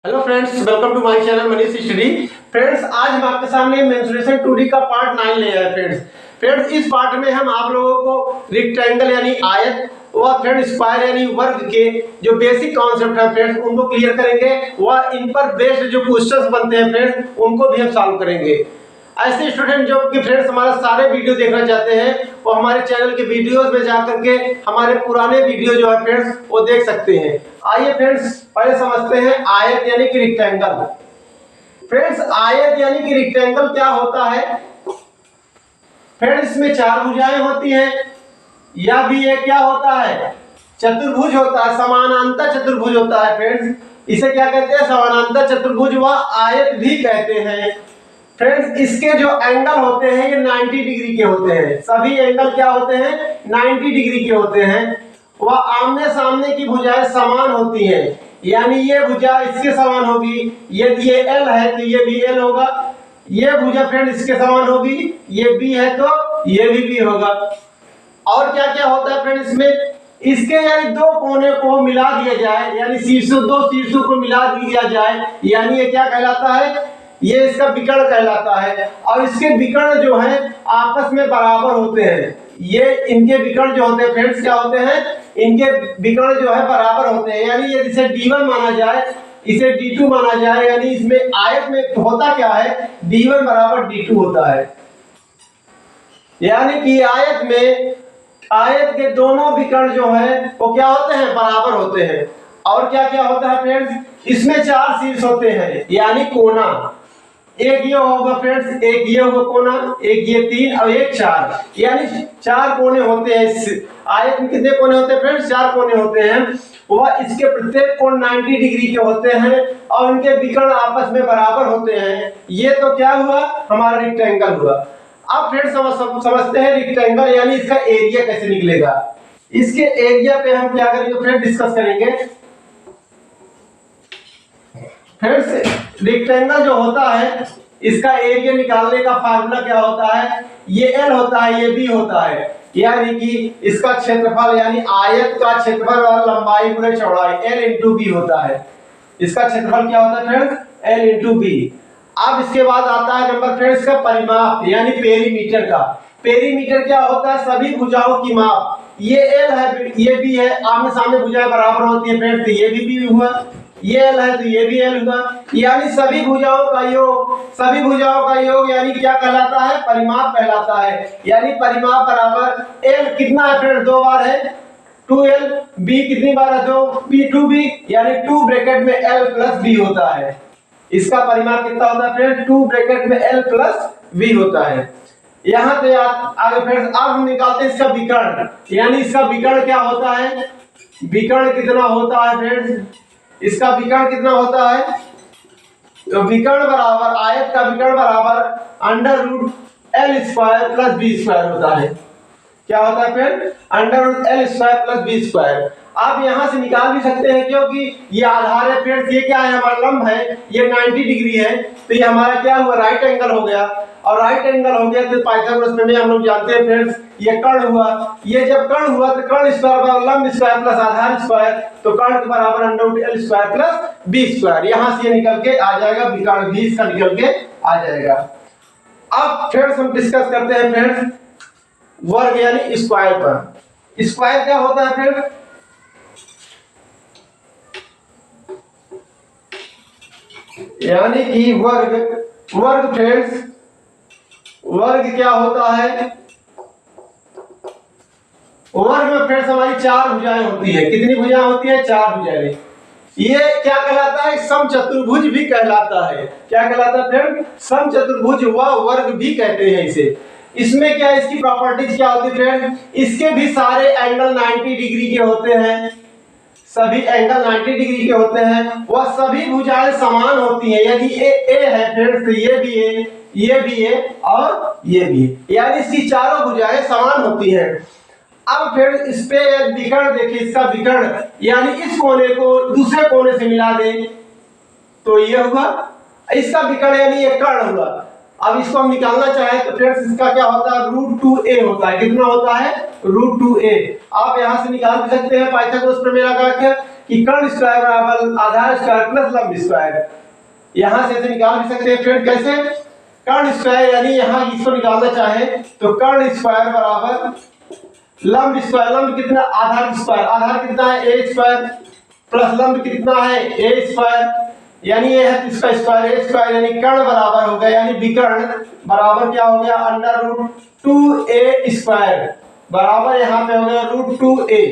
Hello friends, welcome to my channel Manish study. Friends, आज हम आपके सामने मेंसुरेशन 2D का पार्ट 9 ले आए। फ्रेंड्स इस पार्ट में हम आप लोगों को रेक्टेंगल यानी आयत और फ्रेंड स्क्वायर यानी वर्ग के जो बेसिक कॉन्सेप्ट है फ्रेंड्स उनको क्लियर करेंगे व इन पर बेस्ड जो क्वेश्चंस बनते हैं फ्रेंड्स उनको भी हम सॉल्व करेंगे। ऐसे स्टूडेंट जो कि फ्रेंड्स हमारा सारे वीडियो देखना चाहते हैं वो हमारे चैनल के वीडियोस में जाकर के हमारे पुराने वीडियो जो है फ्रेंड्स वो देख सकते हैं। आइए फ्रेंड्स पहले समझते हैं आयत यानी कि रेक्टेंगल। फ्रेंड्स आयत यानी कि रेक्टेंगल क्या होता है? फ्रेंड्स इसमें चार भुजाएं होती हैं या भी ये क्या होता है? चतुर्भुज होता है, समानांतर चतुर्भुज होता है। फ्रेंड्स इसे क्या कहते हैं? समानांतर चतुर्भुज व आयत भी कहते हैं। फ्रेंड्स इसके जो एंगल होते हैं ये 90 डिग्री के होते हैं। सभी एंगल क्या होते हैं? 90 डिग्री के होते हैं। वह आमने सामने की भुजाएं समान होती हैं, यानी ये भुजा इसके समान होगी। यदि ये L है तो ये भी L होगा। ये भुजा फ्रेंड इसके समान होगी। ये B है तो ये भी B होगा। और क्या क्या होता है फ्रेंड इसमें? इसके यानी दो कोने को मिला दिया जाए, यानी दो शीर्षों को मिला दिया जाए, यानी ये क्या कहलाता है? ये इसका विकर्ण कहलाता है। और इसके विकर्ण जो है आपस में बराबर होते हैं। ये इनके विकर्ण जो होते हैं फ्रेंड्स क्या होते हैं? इनके विकर्ण जो है बराबर होते हैं। यानी ये इसे D1 माना जाए, इसे D2 माना जाए, यानी इसमें आयत में होता क्या है? D1 बराबर D2 होता है। यानी कि आयत के दोनों विकर्ण जो है वो क्या होते हैं? बराबर होते हैं। और क्या क्या होता है फ्रेंड्स? इसमें चार शीर्ष होते हैं, यानी कोना। एक ये होगा फ्रेंड्स, एक ये होगा कोना, एक ये 3 और एक 4, यानी चार कोने होते हैं। इस आयत में कितने कोने होते हैं फ्रेंड्स? चार कोने होते हैं। वह इसके प्रत्येक कोण 90 डिग्री के होते हैं और उनके विकर्ण आपस में बराबर होते हैं। ये तो क्या हुआ? हमारा रेक्टेंगल हुआ। अब फ्रेंड्स समझते हैं रेक्टेंगल यानी इसका एरिया कैसे निकलेगा। इसके एरिया पे हम क्या करेंगे फ्रेंड? डिस्कस करेंगे। फ्रेंड्स रेक्टेंगल जो होता है इसका एरिया निकालने का फार्मूला क्या होता है? ये L होता है, ये B होता है, यानी कि इसका क्षेत्रफल यानी आयत का क्षेत्रफल और लंबाई गुणे चौड़ाई L इंटू B होता है। इसका क्षेत्रफल क्या होता है फ्रेंड्स? L into B। अब इसके बाद आता है नंबर फ्रेंड्स का परिमाप यानी पेरीमीटर का। पेरीमीटर क्या होता है? सभी भुजाओं की माप। ये L है, ये B है, आमने सामने भुजाएं बराबर होती है फ्रेंड्स, तो ये भी B हुआ। ये L है तो ये भी L हुआ, यानी सभी भुजाओं का योग यानी क्या कहलाता है? परिमाप कहलाता है। यानी परिमाप बराबर L कितना है फ्रेंड्स? दो बार है 2L, B कितनी बार है? 2B, यानी 2 ब्रैकेट में L प्लस B होता है। इसका परिमाप कितना होता है फ्रेंड्स? 2 ब्रैकेट में L प्लस B होता है। यहाँ पे आगे फ्रेंड्स अब हम निकालते हैं इसका विकर्ण, यानी इसका विकर्ण क्या होता है? विकर्ण कितना होता है फ्रेंड्स? इसका विकर्ण कितना होता है? तो विकर्ण बराबर आयत का विकर्ण बराबर under root L square plus B square होता है। क्या होता है friend? Under root L square plus B square. आप यहां से निकाल भी सकते हैं क्योंकि ये आधार है फ्रेंड्स। ये क्या है? हमारा लंब है, ये 90 डिग्री है, तो ये हमारा क्या हुआ? राइट एंगल हो गया। और राइट एंगल हो गया तो पाइथागोरस में हम लोग जानते हैं फ्रेंड्स ये कर्ण हुआ। ये जब कर्ण हुआ तो कर्ण स्क्वायर बराबर लंब स्क्वायर प्लस आधार स्क्वायर, तो कर्ण के बराबर under root L square plus B square. यहां से ये निकल के आ जाएगा, विकर्ण भी इसका निकल के आ जाएगा। अब फ्रेंड्स हम डिस्कस करते हैं फ्रेंड्स वर्ग यानी स्क्वायर पर। स्क्वायर क्या होता है फ्रेंड्स? यानी कि वर्ग फ्रेंड्स, वर्ग क्या होता है? वर्ग में फ्रेंड्स हमारी चार भुजाएं होती है। कितनी भुजाएं होती है? चार भुजाएं। ये क्या कहलाता है? समचतुर्भुज भी कहलाता है। क्या कहलाता है फ्रेंड? समचतुर्भुज व वर्ग भी कहते हैं इसे। इसमें क्या इसकी प्रॉपर्टीज क्या होती है फ्रेंड? इसके भी सारे एंगल 90 डिग्री के होते हैं। सभी एंगल 90 डिग्री के होते हैं। वह सभी भुजाएं समान होती हैं। यदि ए है फ्रेंड्स तो ये भी A, ये भी A और ये भी, यानी इसकी चारों भुजाएं समान होती हैं। अब फिर इस पे विकर्ण देखिए, इसका विकर्ण यानी इस कोने को दूसरे कोने से मिला दें तो ये हुआ इसका विकर्ण, यानी ये कर्ण हुआ। अब इसको हम निकालना चाहे तो फ्रेंड्स इसका क्या होता है? √2a होता है। कितना होता है? √2a। आप यहां से निकाल भी सकते हैं पाइथागोरस प्रमेय लगा के। कि कर्ण स्क्वायर बराबर आधार स्क्वायर प्लस लंब स्क्वायर। यहां से निकाल भी सकते हैं फ्रेंड, कैसे? कर्ण स्क्वायर यानी यहां इसको निकालना चाहे तो कर्ण स्क्वायर बराबर लंब स्क्वायर, लंब कितना? आधार स्क्वायर, आधार कितना है? ए स्क्वायर प्लस लंब कितना है? ए स्क्वायर, यानी ये है इसका स्क्वायर, ए स्क्वायर यानी कर्ण बराबर हो गया, यानी विकर्ण बराबर क्या हो गया? अंडर रूट 2a स्क्वायर बराबर यहाँ पे हो गया रूट 2a,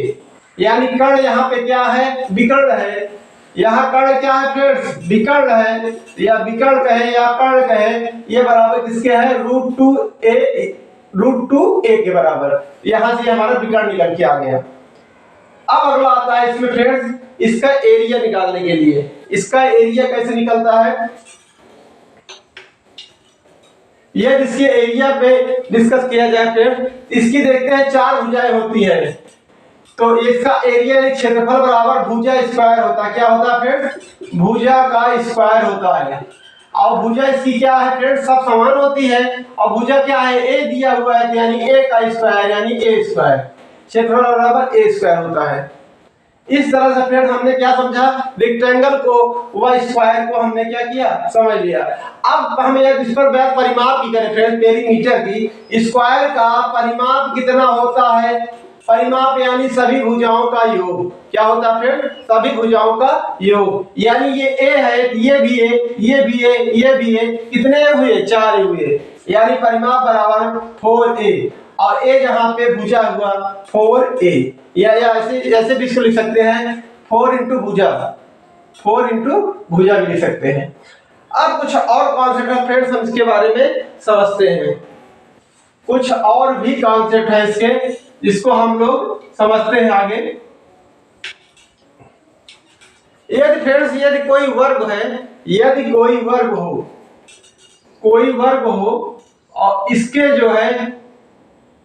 यानी कर्ण यहाँ पे क्या है? विकर्ण है। यहाँ कर्ण क्या है फ्रेंड्स? विकर्ण है, या विकर्ण कहे या कर्ण कहे, ये बराबर किसके है? रूट 2a के बराबर। यहां से हमारा विकर्ण निकल के आ गया। अब अगला आता है इसमें फ्रेंड्स इसका एरिया निकालने के लिए। इसका एरिया कैसे निकलता है ये जिसके एरिया पे डिस्कस किया जाए फ्रेंड्स। इसकी देखते हैं 4 भुजाएं होती है, तो इसका एरिया क्षेत्रफल बराबर भुजा स्क्वायर होता है। क्या होता है फ्रेंड्स? भुजा का स्क्वायर होता है। और भुजा इसकी क्या है फ्रेंड्स? सब समान होती है। और भुजा क्या है? ए दिया हुआ है, यानी ए का स्क्वायर यानी ए स्क्वायर, क्षेत्रफल बराबर ए स्क्वायर होता है। इस तरह से फ्रेंड हमने क्या समझा? रेक्टेंगल को व स्क्वायर को हमने क्या किया? समझ लिया। अब हम इस पर परिमाप की करें फ्रेंड, पेरीमीटर की। स्क्वायर का परिमाप कितना होता है? परिमाप यानी सभी भुजाओं का योग। क्या होता है फ्रेंड? सभी भुजाओं का योग, यानी ये ए है, ये भी है, ये भी है, ये भी है, कितने हुए? 4 हुए, यानी परिमाप बराबर 4a। और ए जहां पे भुजा हुआ 4a, या ऐसे भी इसको लिख सकते हैं 4 इंटू भुजा, 4 इंटू भुजा भी लिख सकते हैं। अब कुछ और कॉन्सेप्ट है फ्रेंड्स, हम इसके बारे में समझते हैं। कुछ और भी कॉन्सेप्ट है इसके, जिसको हम लोग समझते हैं आगे। यदि फ्रेंड्स यदि कोई वर्ग है, यदि कोई वर्ग हो, कोई वर्ग हो और इसके जो है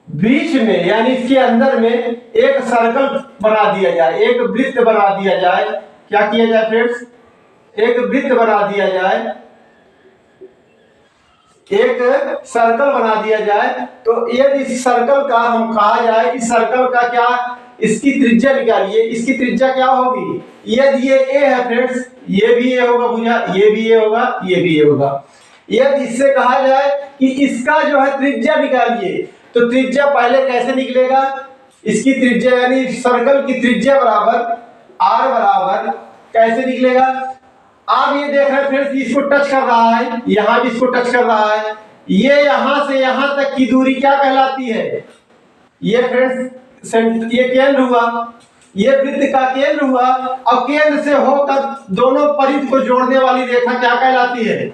बीच में यानी इसके अंदर में एक सर्कल बना दिया जाए, एक वृत्त बना दिया जाए। क्या किया जाए फ्रेंड्स? एक वृत्त बना दिया जाए, एक सर्कल बना दिया जाए। तो यदि इस सर्कल का हम कहा जाए, इस सर्कल का क्या, इसकी त्रिज्या निकालिए। इसकी त्रिज्या क्या होगी? यदि ये ए है फ्रेंड्स, ये भी ए होगा भुजा, ये भी ए होगा, ये भी ए होगा। यदि इससे कहा जाए कि इसका जो है त्रिज्या निकालिए, तो त्रिज्या पहले कैसे निकलेगा? इसकी त्रिज्या यानी सर्कल की त्रिज्या बराबर r बराबर कैसे निकलेगा? आप ये देख रहे हैं फ्रेंड्स, इसको टच कर रहा है, यहां भी इसको टच कर रहा है। ये यहां से यहां तक की दूरी क्या कहलाती है? ये फ्रेंड्स ये केंद्र हुआ, ये वृत्त का केंद्र हुआ, और केंद्र से होकर दोनों परिध को जोड़ने वाली रेखा क्या कहलाती है?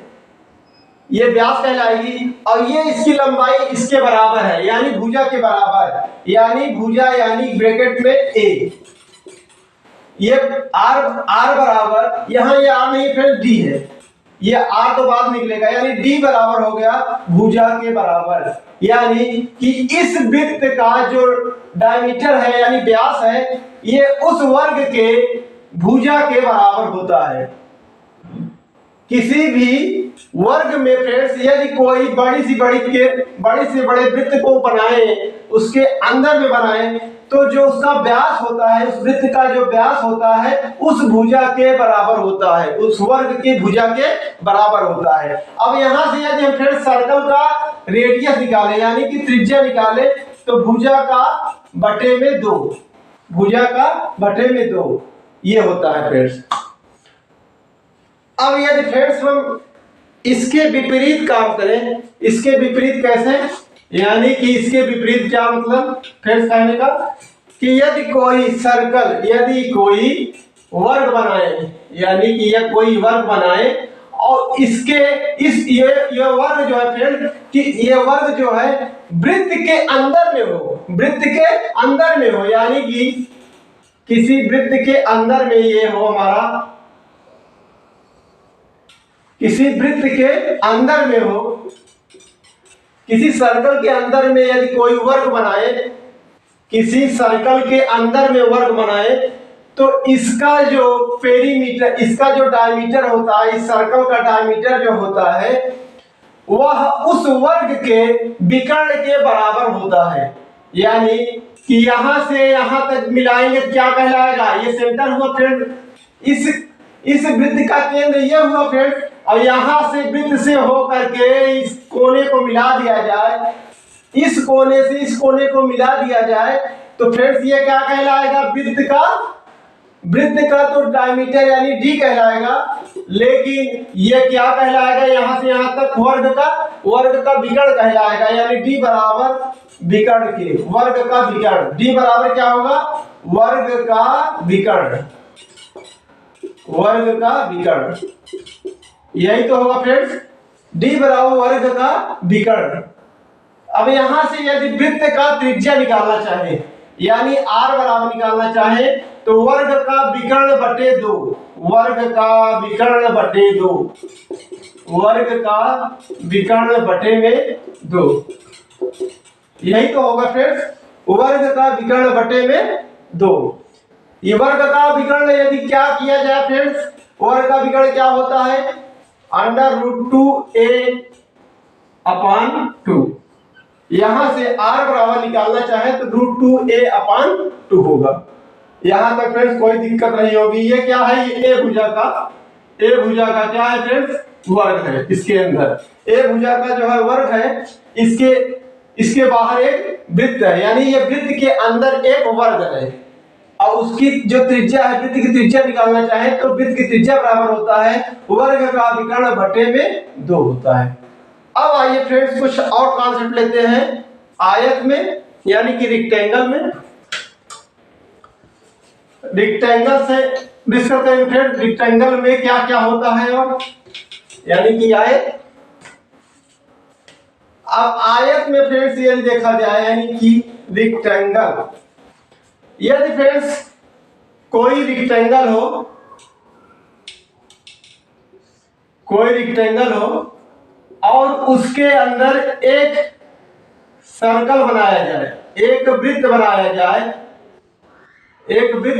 ये व्यास कहलाएगी। और ये इसकी लंबाई इसके बराबर है, यानी भुजा के बराबर, यानी भुजा यानी ब्रैकेट में ए। ये r बराबर, यहाँ ये r नहीं फ्रेंड d है, ये r तो बाद निकलेगा, यानी d बराबर हो गया भुजा के बराबर। यानी कि इस वृत्त का जो डायमीटर है यानी व्यास है, ये उस वर्ग के भुजा के बराबर होता है। किसी भी वर्ग में फ्रेंड्स यदि कोई बड़ी से बड़े वृत्त को बनाए, उसके अंदर में बनाए, तो जो उसका व्यास होता है, उस वृत्त का जो व्यास होता है, उस भुजा के बराबर होता है, उस वर्ग की भुजा के बराबर होता है। अब यहां से यदि हम फ्रेंड्स सर्कल का रेडियस निकाले यानी कि त्रिज्या निकाले, तो भुजा का बटे में 2, भुजा का बटे में 2 ये होता है फ्रेंड्स। अब यदि फ्रेंड्स हम इसके विपरीत काम करें, इसके विपरीत कैसे? यानी कि इसके विपरीत क्या मतलब फ्रेंड्स कहने का कि यदि कोई सर्कल, यदि कोई वर्ग बनाए, यानी कि यह कोई वर्ग बनाए और इसके ये वर्ग जो है फ्रेंड कि ये वर्ग जो है वृत्त के अंदर में हो, वृत्त के अंदर में हो, यानी कि किसी वृत्त के अंदर में ये हो हमारा, किसी वृत्त के अंदर में हो, किसी सर्कल के अंदर में यदि कोई वर्ग बनाए, किसी सर्कल के अंदर में वर्ग बनाए, तो इसका जो पेरीमीटर, इसका जो डायमीटर होता है, इस सर्कल का डायमीटर जो होता है, वह उस वर्ग के विकर्ण के बराबर होता है। यानी कि यहां से यहां तक मिलाएंगे तो क्या कहलाएगा, ये सेंटर हुआ फ्रेंड। इस वृत्त का केंद्र ये हुआ फ्रेंड, और यहां से वृत्त से हो करके इस कोने को मिला दिया जाए, इस कोने से इस कोने को मिला दिया जाए, तो फ्रेंड्स ये क्या कहलाएगा, वृत्त का तो डायमीटर यानी डी कहलाएगा। लेकिन ये क्या कहलाएगा, यहां से यहां तक वर्ग का विकर्ण कहलाएगा, यानी डी बराबर विकर्ण के, वर्ग का विकर्ण। डी बराबर क्या होगा, वर्ग का विकर्ण, वर्ग का विकर्ण, यही तो होगा फ्रेंड्स, डी बराबर वर्ग का विकर्ण। अब यहां से यदि वृत्त का त्रिज्या निकालना चाहे, यानी आर बराबर निकालना चाहे, तो वर्ग का विकर्ण बटे 2, वर्ग का विकर्ण बटे 2, वर्ग का विकर्ण बटे में 2, यही तो होगा फ्रेंड्स, वर्ग का विकर्ण बटे में 2। ये वर्ग का विकर्ण यदि क्या किया जाए फ्रेंड्स, वर्ग का विकर्ण क्या होता है, √2a अपान 2। यहां से r बराबर निकालना चाहे तो √2a अपान 2 होगा। यहां तक फ्रेंड्स कोई दिक्कत नहीं होगी। ये क्या है, ये ए भुजा का क्या है फ्रेंड्स, वर्ग है। इसके अंदर ए भुजा का जो है वर्ग है, इसके बाहर एक वृत्त है, यानी ये वृत्त के अंदर एक वर्ग है, और उसकी जो त्रिज्या है, वृत्त की त्रिज्या निकालना चाहे तो वृत्त की त्रिज्या बराबर होता है वर्ग का विकर्ण बटे में 2 होता है। अब आइए फ्रेंड्स कुछ और कॉन्सेप्ट लेते हैं आयत में, यानी कि रेक्टेंगल में। रेक्टेंगल से डिस्कस करेंगे फ्रेंड्स, रेक्टेंगल में क्या क्या होता है, और यानी कि आयत। अब आयत में फ्रेंड्स यदि देखा जाए, यानी कि रेक्टेंगल, यदि फ्रेंड्स कोई रेक्टेंगल हो और उसके अंदर एक सर्कल बनाया जाए, एक वृत्त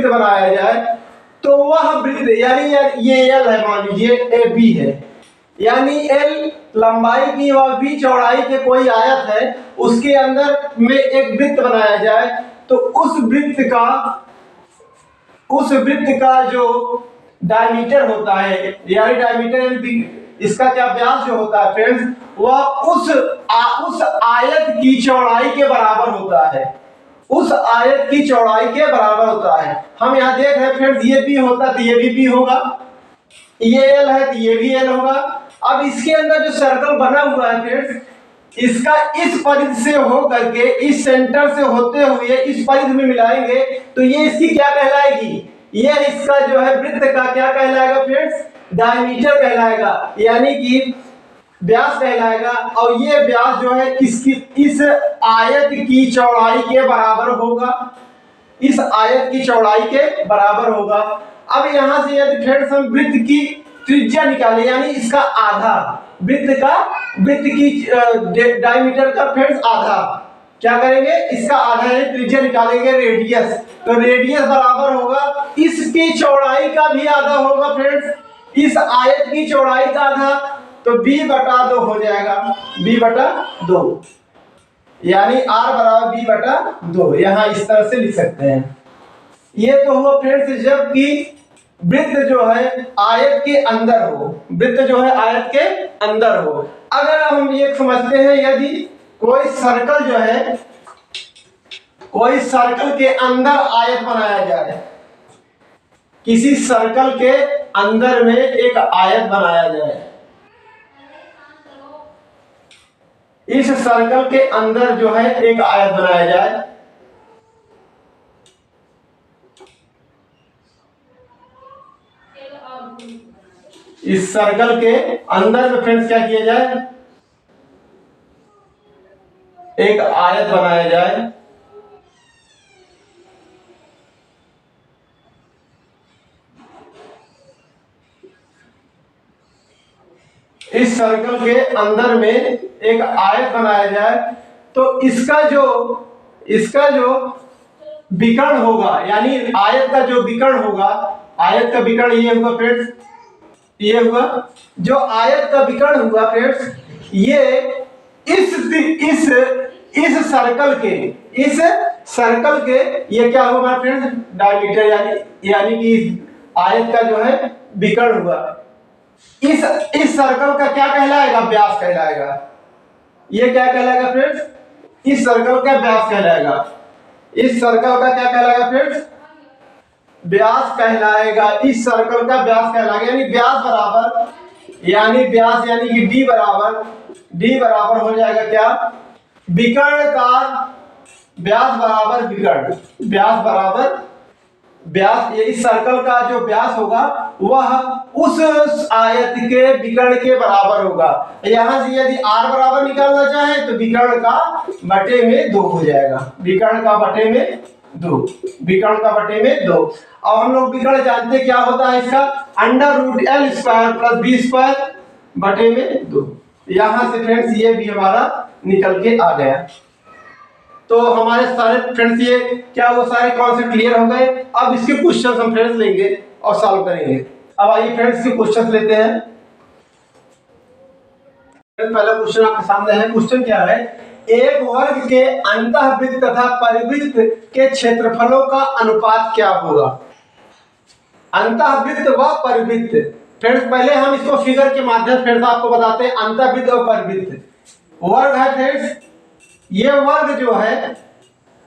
बनाया जाए, तो वह वृत्त, यानी ये एल है, मान लीजिए ए बी है, यानी एल लंबाई की और बी चौड़ाई के कोई आयत है, उसके अंदर में एक वृत्त बनाया जाए, तो उस वृत्त का जो डायमीटर होता है, यानी डायमीटर इसका क्या व्यास जो होता है फ्रेंड्स, वह उस आयत की चौड़ाई के बराबर होता है, उस आयत की चौड़ाई के बराबर होता है। हम यहाँ देख रहे हैं फ्रेंड्स, ये बी होता तो ये भी बी होगा, ये एल है तो ये भी एल होगा। अब इसके अंदर जो सर्कल बना हुआ है फ्रेंड्स, इसका इस परिधि से हो करके इस सेंटर से होते हुए इस परिधि में मिलाएंगे, तो ये इसकी क्या कहलाएगी, ये इसका जो है वृत्त का क्या कहलाएगा फ्रेंड्स, डायमीटर कहलाएगा, यानी कि व्यास कहलाएगा। और ये व्यास जो है इस आयत की चौड़ाई के बराबर होगा, इस आयत की चौड़ाई के बराबर होगा। अब यहां से यदि फ्रेंड्स हम वृत्त की त्रिज्या निकालें, यानी इसका आधा, वृत्त की डायमीटर का फ्रेंड्स आधा, क्या करेंगे, इसका आधा यानी त्रिज्या निकालेंगे, रेडियस, तो रेडियस बराबर होगा इसकी चौड़ाई का भी आधा होगा फ्रेंड्स, इस आयत की चौड़ाई का आधा, तो b/2 हो जाएगा, b/2, यानी r बराबर b/2। यहां इस तरह से लिख सकते हैं। ये तो हुआ फ्रेंड्स जबकि वृत्त जो है आयत के अंदर हो, वृत्त जो है आयत के अंदर हो। अगर हम ये समझते हैं, यदि कोई सर्कल जो है, कोई सर्कल के अंदर आयत बनाया जाए, किसी सर्कल के अंदर में एक आयत बनाया जाए, इस सर्कल के अंदर जो है एक आयत बनाया जाए, इस सर्कल के अंदर में फ्रेंड्स क्या किया जाए, एक आयत बनाया जाए, इस सर्कल के अंदर में एक आयत बनाया जाए, तो इसका जो विकर्ण होगा, यानी आयत का जो विकर्ण होगा, आयत का विकर्ण ये हुआ फ्रेंड्स, ये हुआ जो आयत का विकर्ण हुआ फ्रेंड्स, ये इस सर्कल के, इस सर्कल के ये क्या हुआ हमारे फ्रेंड्स, डायमीटर यानी कि आयत का जो है विकर्ण हुआ। इस सर्कल का क्या कहलाएगा, व्यास कहलाएगा। ये क्या कहलाएगा फ्रेंड्स, इस सर्कल का व्यास कहलाएगा। इस सर्कल का क्या कहलाएगा फ्रेंड्स, व्यास कहलाएगा। इस सर्कल का व्यास कहलाएगा, यानी व्यास बराबर, यानी व्यास यानी कि डी बराबर हो जाएगा क्या, विकर्ण का व्यास बराबर विकर्ण, व्यास बराबर व्यास, ये इस सर्कल का जो व्यास होगा वह उस आयत के विकर्ण के बराबर होगा। यहां से यदि r बराबर निकालना चाहे तो विकर्ण का बटे में 2 हो जाएगा, विकर्ण का बटे में 2, विकर्ण का बटे में 2। अब हम लोग विकर्ण जानते क्या होता है इसका, √l² + b² बटे में 2। यहां से फ्रेंड्स ये भी हमारा निकल के आ गया। तो हमारे सारे फ्रेंड्स ये क्या वो सारे कॉन्सेप्ट क्लियर हो गए। अब इसके क्वेश्चंस हम फ्रेंड्स लेंगे और सॉल्व करेंगे। अब आइए फ्रेंड्स के क्वेश्चंस लेते हैं। पहला क्वेश्चन आपके सामने है। क्वेश्चन क्या है, एक वर्ग के अंतःवृत्त तथा परिवृत्त के क्षेत्रफलों का अनुपात क्या होगा। अंतःवृत्त व परिवृत्त, फ्रेंड्स पहले हम इसको फिगर के माध्यम से फ्रेंड्स आपको बताते हैं। अंतःवृत्त और परिवृत्त वर्ग है फ्रेंड्स, ये वर्ग जो है,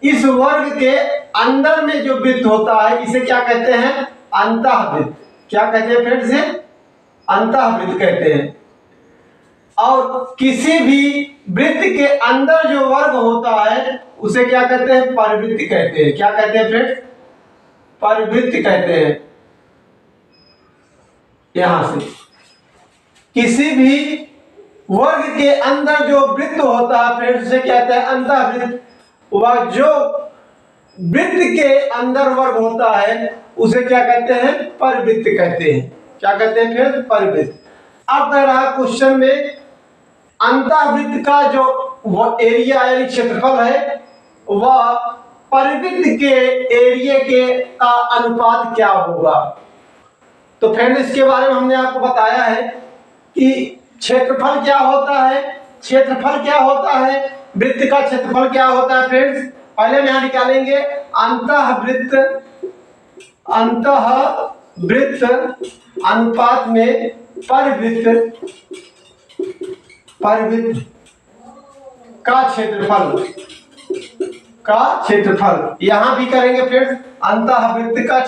इस वर्ग के अंदर में जो वृत्त होता है इसे क्या कहते हैं, अंतःवृत्त। क्या कहते हैं फ्रेंड्स, अंतःवृत्त कहते हैं। और किसी भी वृत्त के अंदर जो वर्ग होता है उसे क्या कहते हैं, परिवृत्त कहते हैं। क्या कहते हैं फ्रेंड्स, परिवृत्त कहते हैं। यहां से किसी भी वर्ग के अंदर जो वृत्त होता है फ्रेंड्स उसे कहते हैं अंतःवृत्त। वह जो वृत्त के अंदर वर्ग होता है उसे क्या कहते हैं, परिवृत्त कहते हैं। क्या कहते हैं फ्रेंड्स, परिवृत्त। अब रहा क्वेश्चन में अंतःवृत्त का जो वो एरिया यानी क्षेत्रफल है वह परिवृत्त के एरिया के का अनुपात क्या होगा। तो फ्रेंड्स इसके बारे में हमने आपको बताया है कि क्षेत्रफल क्या होता है, क्षेत्रफल क्या होता है, वृत्त का क्षेत्रफल क्या होता है फ्रेंड्स। पहले हम यहां निकालेंगे अंतःवृत्त अनुपात में परिवृत्त का क्षेत्रफल यहां भी करेंगे फ्रेंड्स। अंतःवृत्त का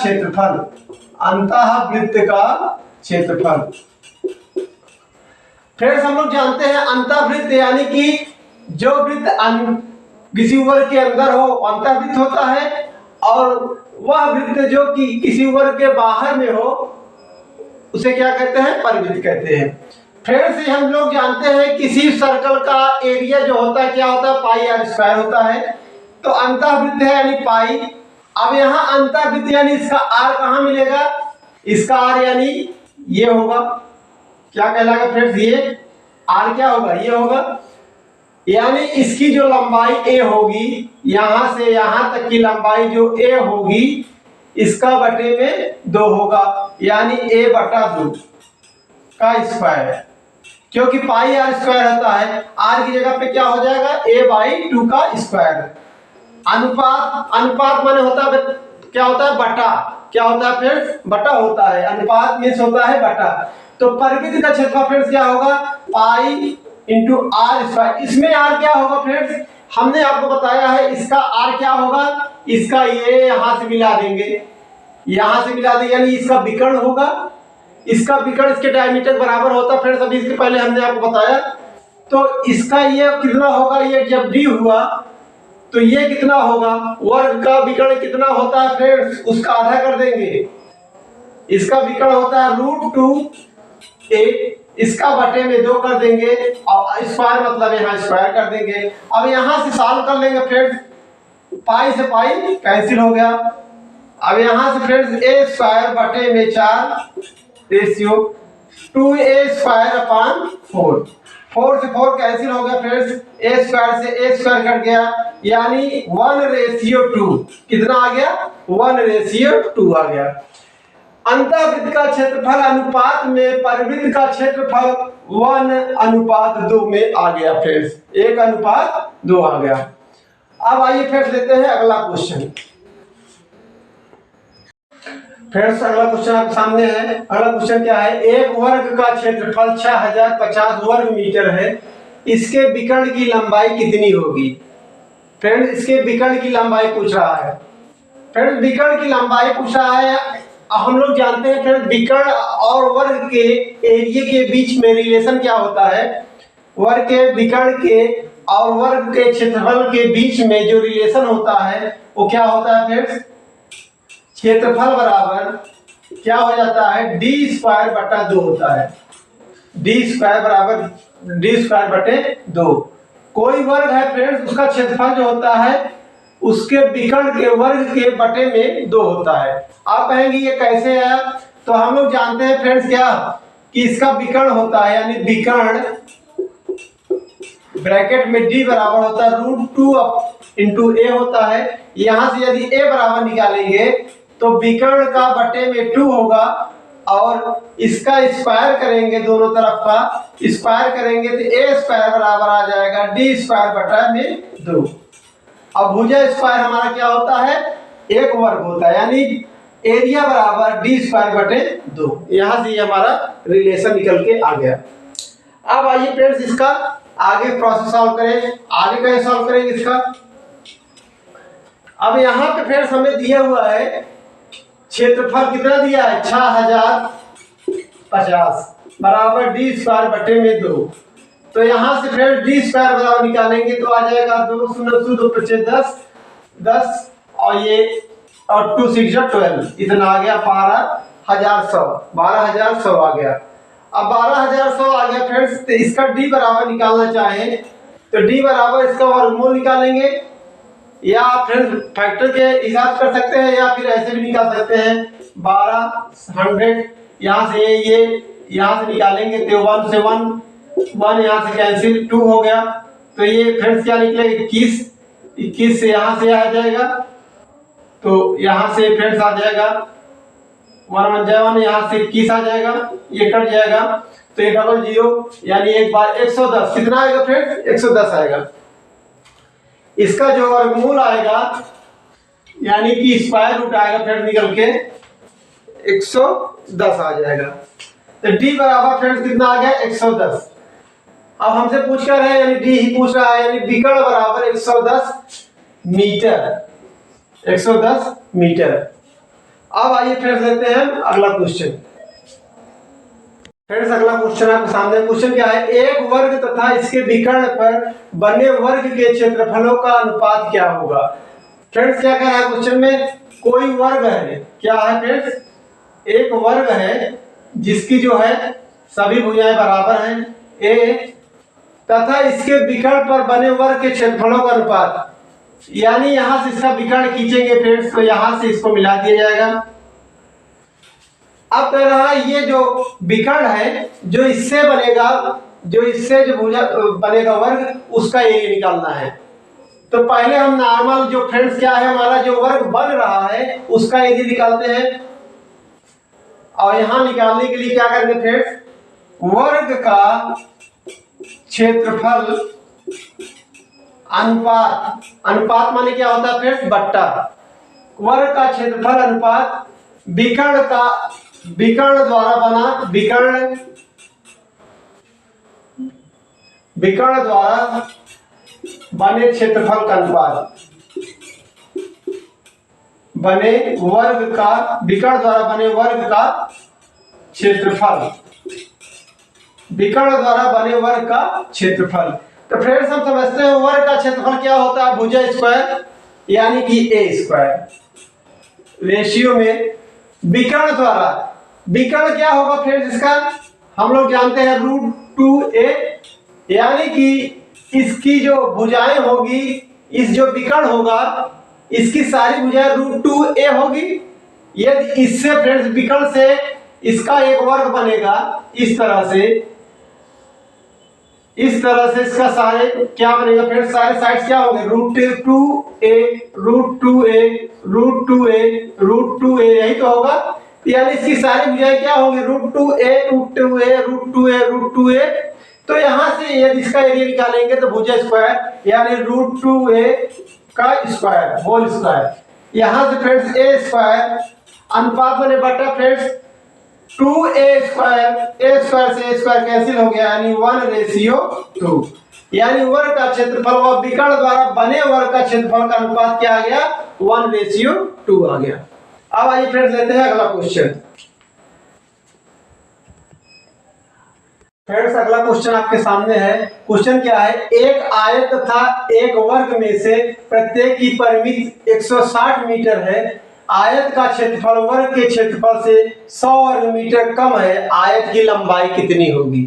क्षेत्रफल फ्रेंड्स हम लोग जानते हैं अंतःवृत्त यानी कि जो वृत्त किसी वर्ग के अंदर हो अंतःवृत्त होता है, और वह वृत्त जो कि किसी वर्ग के बाहर में हो उसे क्या कहते हैं, परिवृत्त कहते हैं। फ्रेंड्स हम लोग जानते हैं किसी सर्कल का एरिया जो होता है क्या होता है, πr² होता है। तो अंतःवृत्त है यानी पाई। अब यहाँ अंतःवृत्त यानी इसका r कहाँ मिलेगा, इसका r यानी ये होगा, क्या कहलाएगा फ्रेंड्स, ये r क्या होगा, ये होगा। यानी इसकी जो लंबाई a होगी, यहां से यहां तक की लंबाई जो a होगी इसका बटे में 2 होगा, यानी a/2 का स्क्वायर। क्योंकि πr² होता है, r की जगह पे क्या हो जाएगा, a/2 का स्क्वायर। अनुपात माने होता है क्या होता है, बटा। क्या होता है फ्रेंड्स, बटा होता है। अनुपात मींस होता है बटा। तो परिवृत्त का क्षेत्रफल फ्रेंड्स क्या होगा, पाई इंटू r²। इसमें r क्या होगा फ्रेंड्स, हमने आपको बताया है इसका r क्या होगा, इसका ये यहां से मिला देंगे, यानी इसका विकर्ण होगा। इसका विकर्ण इसके डायमीटर बराबर होता है फ्रेंड्स, अभी इसके पहले हमने आपको बताया। तो इसका ये कितना होगा, ये जब d हुआ तो ये कितना होगा, वर्ग का विकर्ण कितना होता है फ्रेंड्स, उसका आधा कर देंगे। इसका विकर्ण होता है √2a, इसका बटे में 2 कर देंगे, और स्क्वायर मतलब यहाँ स्क्वायर कर देंगे। अब यहाँ से सॉल्व कर लेंगे फ्रेंड्स, पाई से पाई कैंसिल हो गया। अब यहाँ से फ्रेंड्स a² बटे में 4 रेशियो 2a²/4, 4 से 4 कैंसिल हो गया फ्रेंड्स, a² से a² कट गया, यानी 1:2। कितना आ गया, 1:2 आ गया। अंतःवृत्त का क्षेत्रफल अनुपात में परिवृत्त का क्षेत्रफल 1:2 में आ गया फ्रेंड्स, 1:2 आ गया। अब आइए फ्रेंड्स लेते हैं अगला क्वेश्चन। फ्रेंड्स अगला क्वेश्चन आपके सामने है। अगला क्वेश्चन क्या है, एक वर्ग का क्षेत्रफल 6050 वर्ग मीटर है, इसके विकर्ण की लंबाई कितनी होगी। फ्रेंड्स इसके विकर्ण की लंबाई पूछ रहा है। फ्रेंड्स विकर्ण की लंबाई पूछ रहा है। हम लोग जानते हैं फ्रेंड्स विकर्ण और वर्ग के एरिया के बीच में रिलेशन क्या होता है। वर्ग के विकर्ण के और वर्ग के क्षेत्रफल के बीच में जो रिलेशन होता है वो क्या होता है फ्रेंड्स, क्षेत्रफल बराबर क्या हो जाता है, डी स्क्वायर बटा 2 होता है। डी स्क्वायर बराबर डी स्क्वायर बटे 2। कोई वर्ग है फ्रेंड्स, उसका क्षेत्रफल जो होता है उसके विकर्ण के वर्ग के बटे में 2 होता है। आप कहेंगे ये कैसे है, तो हम लोग जानते हैं फ्रेंड्स क्या कि इसका विकर्ण होता है, यानी विकर्ण ब्रैकेट में डी बराबर होता है √2 इंटू ए होता है। यहां से यदि ए बराबर निकालेंगे तो विकर्ण का बटे में 2 होगा और इसका स्क्वायर करेंगे, दोनों तरफ का स्क्वायर करेंगे तो ए स्क्वायर बराबर आ जाएगा डी स्क्वायर बटा में 2। अब भुजा स्क्वायर हमारा क्या होता है, एक वर्ग होता है, यानी एरिया बराबर डी स्क्वायर बटे 2। यहां से हमारा रिलेशन निकल के आ गया। अब आइए फ्रेंड्स इसका आगे प्रोसेस सॉल्व करें। आगे कैसे सॉल्व करेंगे इसका, अब यहाँ पे फ्रेंड्स हमें दिया हुआ है क्षेत्रफल कितना दिया है, 6050 बराबर डी स्क्वायर बटे में 2। तो यहाँ से फ्रेंड्स डी स्क्वायर बराबर निकालेंगे तो आ जाएगा 2 शून्य 2 5 10 और ये और 2 6 12, इतना आ गया 12100 आ गया। अब 12100 आ गया फ्रेंड्स, तो इसका डी बराबर निकालना चाहें तो डी बराबर इसका वर्गमूल निकालेंगे, या फ्रेंड्स फैक्टर के हिसाब कर सकते हैं या फिर ऐसे भी निकाल सकते हैं। 1200 यहाँ से ये यहाँ से निकालेंगे तो 1 से 1 यहाँ से कैंसिल, 2 हो गया। तो ये फ्रेंड्स क्या निकलेगा 21 से यहाँ से आ जाएगा, तो यहाँ से फ्रेंड्स आ जाएगा 1 1 1, यहाँ से 21 आ जाएगा, ये कट जाएगा तो ये 00 यानी एक बार 110 कितना आएगा फ्रेंड्स, 110 आएगा। इसका जो वर्गमूल आएगा यानी कि स्क्वायर रूट आएगा फ्रेंड्स निकल के 110 आ जाएगा। तो डी बराबर फ्रेंड्स कितना आ गया 110। अब हमसे पूछ कर रहे हैं यानी डी ही पूछ रहा है, यानी विकर्ण बराबर 110 मीटर, 110 मीटर। अब आइए फ्रेंड्स लेते हैं अगला क्वेश्चन। फ्रेंड्स अगला क्वेश्चन आपके सामने। क्वेश्चन क्या है, एक वर्ग तथा इसके विकर्ण पर बने वर्ग के क्षेत्रफलों का अनुपात क्या होगा। फ्रेंड्स क्या कह रहा है क्वेश्चन में, कोई वर्ग है, क्या है फ्रेंड्स, एक वर्ग है जिसकी जो है सभी भुजाएं बराबर हैं ए, तथा इसके विकर्ण पर बने वर्ग के क्षेत्रफलों का अनुपात, यानी यहां से इसका विकर्ण खींचेंगे फ्रेंड्स तो यहां से इसको मिला दिया जाएगा। अब कह रहा है ये जो विकर्ण है जो इससे बनेगा, जो इससे जो भुजा बनेगा वर्ग उसका एरिया निकालना है। तो पहले हम नॉर्मल जो फ्रेंड्स क्या है हमारा जो वर्ग बन रहा है उसका एरिया निकालते हैं, और यहां निकालने के लिए क्या करेंगे फ्रेंड्स, वर्ग का क्षेत्रफल अनुपात, अनुपात माने क्या होता है फ्रेंड्स, बट्टा, वर्ग का क्षेत्रफल अनुपात विकर्ण का, विकर्ण द्वारा बना, विकर्ण द्वारा बने क्षेत्रफल का अनुपात, बने वर्ग का, विकर्ण द्वारा बने वर्ग का क्षेत्रफल, विकर्ण द्वारा बने वर्ग का क्षेत्रफल। तो फ्रेंड्स हम समझते हैं वर्ग का क्षेत्रफल क्या होता है, भुजा स्क्वायर यानी कि ए स्क्वायर रेशियो में विकर्ण द्वारा, विकर्ण क्या होगा फ्रेंड्स इसका, हम लोग जानते हैं √2a, यानी कि इसकी जो भुजाएं होगी, इस जो विकर्ण होगा इसकी सारी भुजाएं √2a होगी। यदि इससे फ्रेंड्स विकर्ण से इसका एक वर्ग बनेगा इस तरह से, इस तरह से इसका सारे क्या बनेगा फ्रेंड्स, सारे साइड्स क्या होंगे √2a √2a √2a √2a, यही तो होगा। यानी इसकी सारी भुजाएं क्या होंगी √2a √2a √2a √2a। तो यहां से यदि इसका एरिया निकालेंगे तो भुजा स्क्वायर यानी √2a का स्क्वायर होल स्क्वायर। यहाँ से फ्रेंड्स ए स्क्वायर अनुपात बने बटा friends 2a square, a square से a स्क्वायर कैंसिल हो गया यानी 1:2, यानी वर्ग का क्षेत्रफल व विकर्ण द्वारा बने वर्ग का क्षेत्रफल का अनुपात क्या आ गया 1:2 आ गया। अब आइए फ्रेंड्स लेते हैं अगला क्वेश्चन। फ्रेंड्स अगला क्वेश्चन आपके सामने है। क्वेश्चन क्या है, एक आयत तथा एक वर्ग में से प्रत्येक की परिमिति 160 मीटर है। आयत का क्षेत्रफल वर्ग के क्षेत्रफल से 100 वर्ग मीटर कम है, आयत की लंबाई कितनी होगी।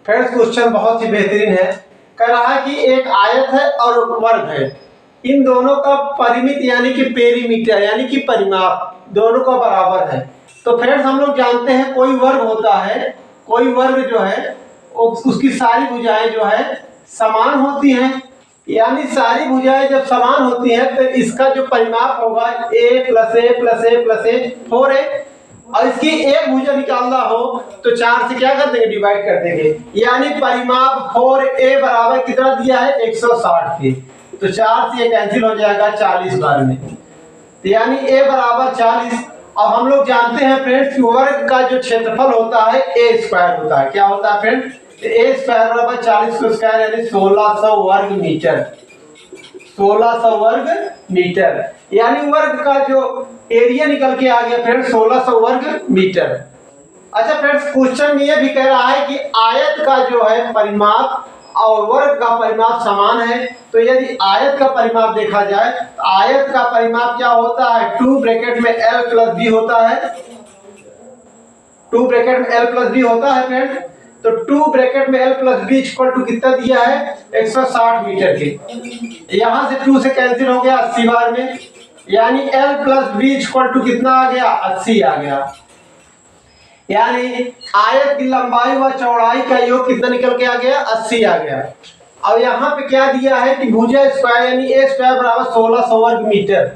फ्रेंड्स क्वेश्चन बहुत ही बेहतरीन है। कह रहा है कि एक आयत है और वर्ग है, इन दोनों का परिमित यानी कि पेरीमीटर यानी कि परिमाप दोनों का बराबर है। तो फ्रेंड्स हम लोग जानते हैं कोई वर्ग होता है, कोई वर्ग जो है उसकी सारी भुजाएं जो है समान होती हैं, यानी सारी भुजाएं जब समान होती हैं तो इसका जो परिमाप होगा a + a + a + a 4a, और इसकी एक भुजा निकालना हो तो 4 से क्या कर देंगे डिवाइड कर देंगे, यानी परिमाप 4a बराबर कितना दिया है 160 के, तो 4 से ये कैंसिल हो जाएगा 40 बार में, तो यानी a बराबर 40। अब हम लोग जानते हैं फ्रेंड्स कि वर्ग का जो क्षेत्रफल होता है a स्क्वायर होता है। क्या होता है फ्रेंड्स, a स्क्वायर बराबर 40 का स्क्वायर यानी 1600 वर्ग मीटर, 1600 वर्ग मीटर, यानी वर्ग का जो एरिया निकल के आ गया फ्रेंड्स 1600 वर्ग मीटर। अच्छा फ्रेंड्स क्वेश्चन ये भी कह रहा है कि आयत का जो है परिमाप और वर्ग का परिमाप समान है, तो यदि आयत का परिमाप देखा जाए तो आयत का परिमाप क्या होता है 2 ब्रैकेट में l + b होता है, 2 ब्रैकेट में l + b होता है फ्रेंड्स। तो 2 ब्रैकेट में l + b इक्वल टू कितना दिया है 160 मीटर के, यहां से 2 से कैंसिल हो गया 80 बार में, यानी l + b इक्वल टू कितना आ गया 80 आ गया, यानी आयत की लंबाई व चौड़ाई का योग कितना निकल के आ गया 80 आ गया। अब यहाँ पे क्या दिया है कि भुजा स्क्वायर यानी a स्क्वायर बराबर 1600 वर्ग मीटर,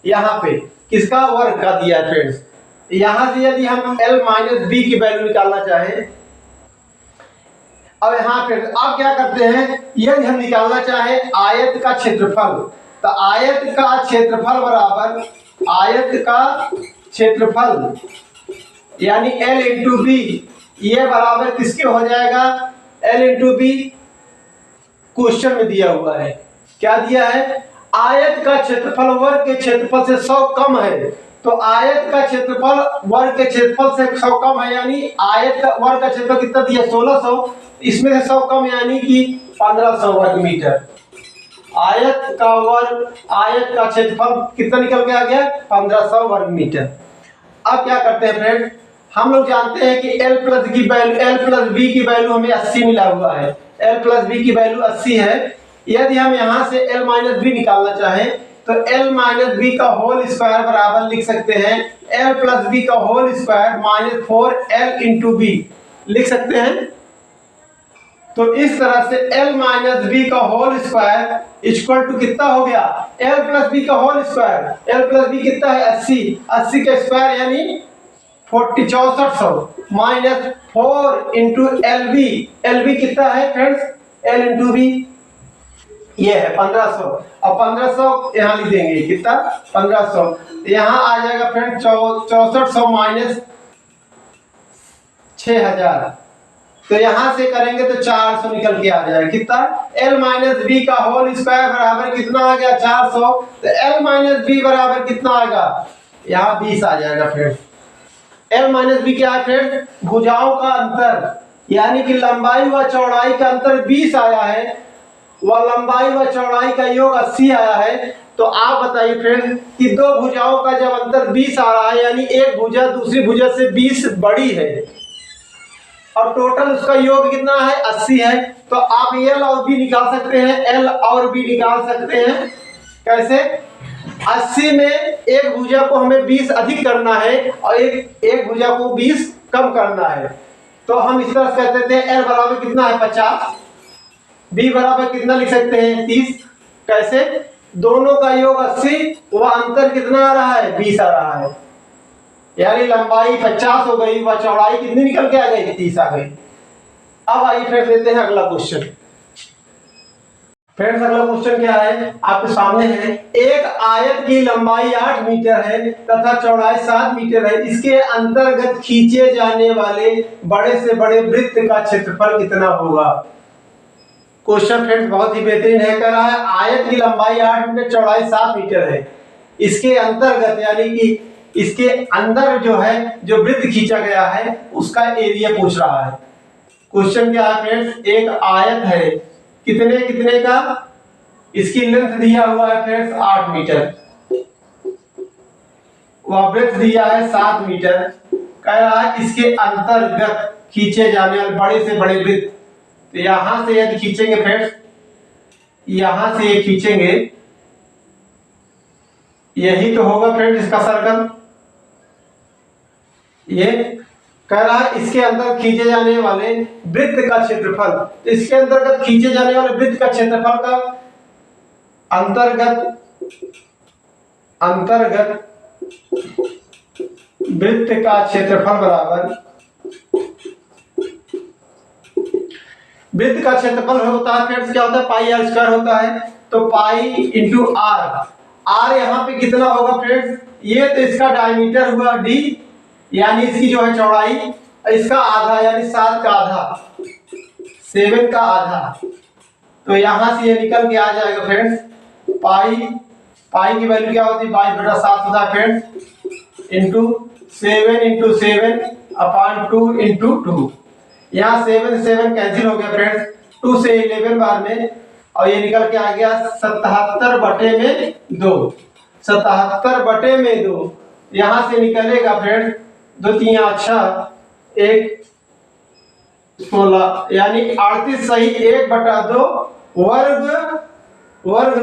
यहाँ पे किसका वर्ग का दिया है फ्रेंड्स। यहाँ से यदि हम l - b की वैल्यू निकालना चाहें, अब यहाँ पे आप क्या करते हैं, यदि हम निकालना चाहें आयत का क्षेत्रफल, तो आयत का क्षेत्रफल बराबर आयत का क्षेत्रफल यानी l × b, ये बराबर किसके हो जाएगा l × b, क्वेश्चन में दिया हुआ है क्या दिया है, आयत का क्षेत्रफल वर्ग के क्षेत्रफल से 100 कम है, तो आयत का क्षेत्रफल वर्ग के क्षेत्रफल से 100 कम है, यानी आयत का वर्ग का क्षेत्रफल कितना दिया 1600, इसमें से 100 कम यानी कि 1500 वर्ग मीटर। आयत का क्षेत्रफल कितना निकल के आ गया 1500 वर्ग मीटर। अब क्या करते हैं फ्रेंड, हम लोग जानते हैं कि l + b की वैल्यू हमें 80 मिला हुआ है, l + b की वैल्यू 80 है। यदि हम यहाँ से l - b निकालना चाहें तो l - b का होल स्क्वायर बराबर लिख सकते हैं l + b का होल स्क्वायर -4l × b लिख सकते हैं। तो इस तरह से l - b का होल स्क्वायर इक्वल टू कितना हो गया l + b का होल स्क्वायर, l + b कितना है 80, 80 का स्क्वायर यानी 6400 -4 × lb, lb कितना है फ्रेंड्स l × b ये है 1500, और 1500 यहाँ लिख देंगे कितना 1500, यहाँ आ जाएगा फ्रेंड 6400 - 6000, तो यहां से करेंगे तो 400 निकल के आ जाएगा कितना l - b का होल स्क्वायर बराबर कितना आ गया 400, तो l - b बराबर कितना आएगा यहाँ 20 आ जाएगा फ्रेंड्स। l - b क्या है फ्रेंड, भुजाओं का अंतर, यानी कि लंबाई व चौड़ाई का अंतर 20 आया है व लंबाई व चौड़ाई का योग 80 आया है। तो आप बताइए फ्रेंड कि दो भुजाओं का जब अंतर 20 आ रहा है यानी एक भुजा दूसरी भुजा से 20 बड़ी है और टोटल उसका योग कितना है 80 है, तो आप l और b निकाल सकते हैं, l और b निकाल सकते हैं। कैसे, 80 में एक भुजा को हमें 20 अधिक करना है और एक भुजा को 20 कम करना है, तो हम इस तरह से कहते हैं l बराबर कितना है 50, b बराबर कितना लिख सकते हैं 30। कैसे, दोनों का योग 80 व अंतर कितना आ रहा है 20 आ रहा है, यानी लंबाई 50 हो गई व चौड़ाई कितनी निकल के आ गई 30 आ गई। अब आइए फिर लेते हैं अगला क्वेश्चन। फ्रेंड्स अगला क्वेश्चन क्या है आपके सामने है, एक आयत की लंबाई 8 मीटर है तथा चौड़ाई 7 मीटर है, इसके अंतर्गत खींचे जाने वाले बड़े से बड़े वृत्त का क्षेत्रफल कितना होगा। क्वेश्चन फ्रेंड्स बहुत ही बेहतरीन है, कह रहा है आयत की लंबाई 8 मीटर चौड़ाई 7 मीटर है, इसके अंतर्गत यानी कि इसके अंदर जो है जो वृत्त खींचा गया है उसका एरिया पूछ रहा है। क्वेश्चन क्या है फ्रेंड्स, एक आयत है कितने कितने का, इसकी लेंथ दिया हुआ है फ्रेंड्स 8 मीटर, वह वृत्त दिया है 7 मीटर, कह रहा है इसके अंतर्गत खींचे जाने वाले बड़े से बड़े वृत्त, तो यहां से यदि खींचेंगे फ्रेंड्स, यहां से ये खींचेंगे, यही तो होगा फ्रेंड्स इसका सर्कल। ये कह रहा है इसके अंदर खींचे जाने वाले वृत्त का क्षेत्रफल, तो इसके अंतर्गत खींचे जाने वाले वृत्त का क्षेत्रफल का अंतर्गत वृत्त का क्षेत्रफल बराबर, वृत्त का क्षेत्रफल होता है फ्रेंड्स क्या होता है, पाई आर स्क्वायर होता है, तो पाई इंटू आर, आर यहाँ पे कितना होगा फ्रेंड्स, ये तो इसका डायमीटर हुआ डी, यानी इसकी जो है चौड़ाई, इसका आधा यानी 7 का आधा, 7 का आधा, तो यहां से ये निकल के आ जाएगा फ्रेंड्स, पाई की वैल्यू क्या होती है 22/7 होता है फ्रेंड्स, इंटू 7 अपॉन 2 इंटू 2, यहाँ 7 कैंसिल हो गया फ्रेंड्स, 2 से 11 बार में, और ये निकल के आ गया 77/2, 77/2, यहां से निकलेगा फ्रेंड्स 2 3 6 1 16 यानी 38 सही 1/2 वर्ग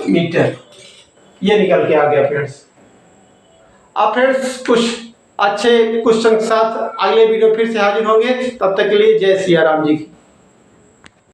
मीटर, ये निकल के आ गया फ्रेंड्स। अब फ्रेंड्स कुछ अच्छे क्वेश्चन के साथ अगले वीडियो फिर से हाजिर होंगे, तब तक के लिए जय सिया राम जी की।